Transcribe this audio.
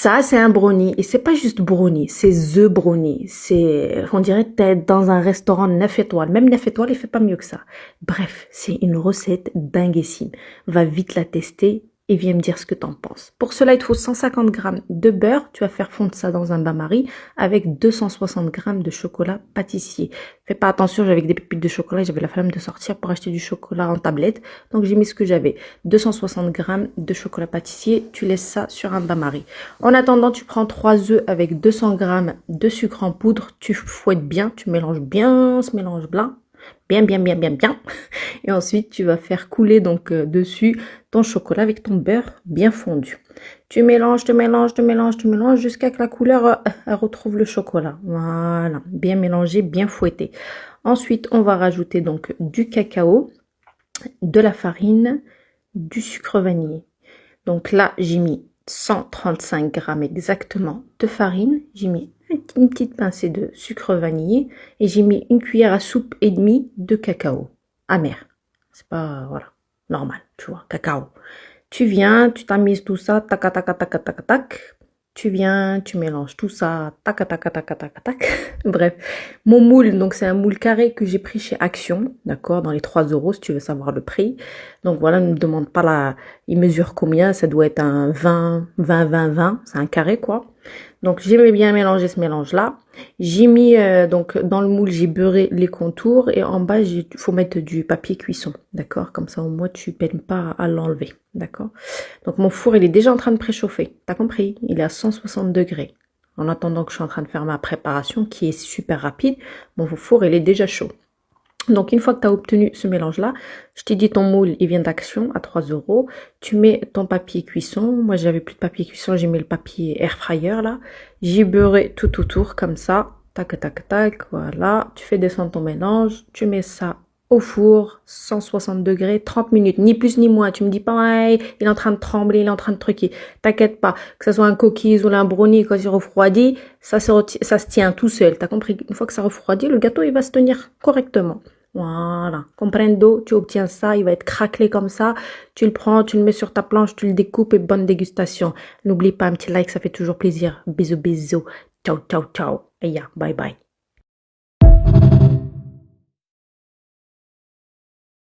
Ça, c'est un brownie. Et c'est pas juste brownie, c'est the brownie. On dirait que t'es dans un restaurant 9 étoiles. Même 9 étoiles, il fait pas mieux que ça. Bref, c'est une recette dinguissime. Va vite la tester et viens me dire ce que t'en penses. Pour cela, il te faut 150 grammes de beurre. Tu vas faire fondre ça dans un bain-marie avec 260 grammes de chocolat pâtissier. Fais pas attention, j'avais des pépites de chocolat. J'avais la flemme de sortir pour acheter du chocolat en tablette. Donc, j'ai mis ce que j'avais. 260 grammes de chocolat pâtissier. Tu laisses ça sur un bain-marie. En attendant, tu prends 3 œufs avec 200 grammes de sucre en poudre. Tu fouettes bien, tu mélanges bien ce mélange blanc. Bien. Et ensuite, tu vas faire couler donc dessus ton chocolat avec ton beurre bien fondu. Tu mélanges jusqu'à que la couleur elle retrouve le chocolat. Voilà, bien mélangé, bien fouetté. Ensuite, on va rajouter donc du cacao, de la farine, du sucre vanillé. Donc là, j'ai mis 135 grammes exactement de farine. J'ai mis une petite pincée de sucre vanillé et j'ai mis une cuillère à soupe et demie de cacao amer. C'est pas, voilà, normal, tu vois, cacao. Tu viens, tu tamises tout ça, tac, tac, tac, tac, tac, tac. Tu viens, tu mélanges tout ça, tac, tac, tac, tac, tac, tac. Bref, mon moule, donc c'est un moule carré que j'ai pris chez Action, d'accord, dans les 3 € si tu veux savoir le prix. Donc voilà, ne me demande pas il mesure combien, ça doit être un 20, c'est un carré quoi. Donc j'aimais bien mélanger ce mélange-là. J'ai mis, donc dans le moule, j'ai beurré les contours et en bas, il faut mettre du papier cuisson, d'accord? Comme ça au moins tu peines pas à l'enlever, d'accord? Donc mon four, il est déjà en train de préchauffer, t'as compris? Il est à 160 degrés. En attendant que je suis en train de faire ma préparation qui est super rapide, mon four, il est déjà chaud. Donc, une fois que tu as obtenu ce mélange-là, je t'ai dit ton moule, il vient d'Action à 3 €. Tu mets ton papier cuisson. Moi, j'avais plus de papier cuisson, j'ai mis le papier air fryer là. J'ai beurré tout autour comme ça. Tac, tac, tac, voilà. Tu fais descendre ton mélange. Tu mets ça au four, 160 degrés, 30 minutes, ni plus ni moins. Tu me dis pas, ouais, il est en train de trembler, il est en train de truquer. T'inquiète pas, que ce soit un cookies ou un brownie, quand il refroidit, ça se tient tout seul. T'as compris? Une fois que ça refroidit, le gâteau, il va se tenir correctement. Voilà, comprendo, tu obtiens ça, il va être craquelé comme ça, tu le prends, tu le mets sur ta planche, tu le découpes et bonne dégustation. N'oublie pas un petit like, ça fait toujours plaisir. Bisous, bisous, ciao, ciao, ciao, et ya, bye bye.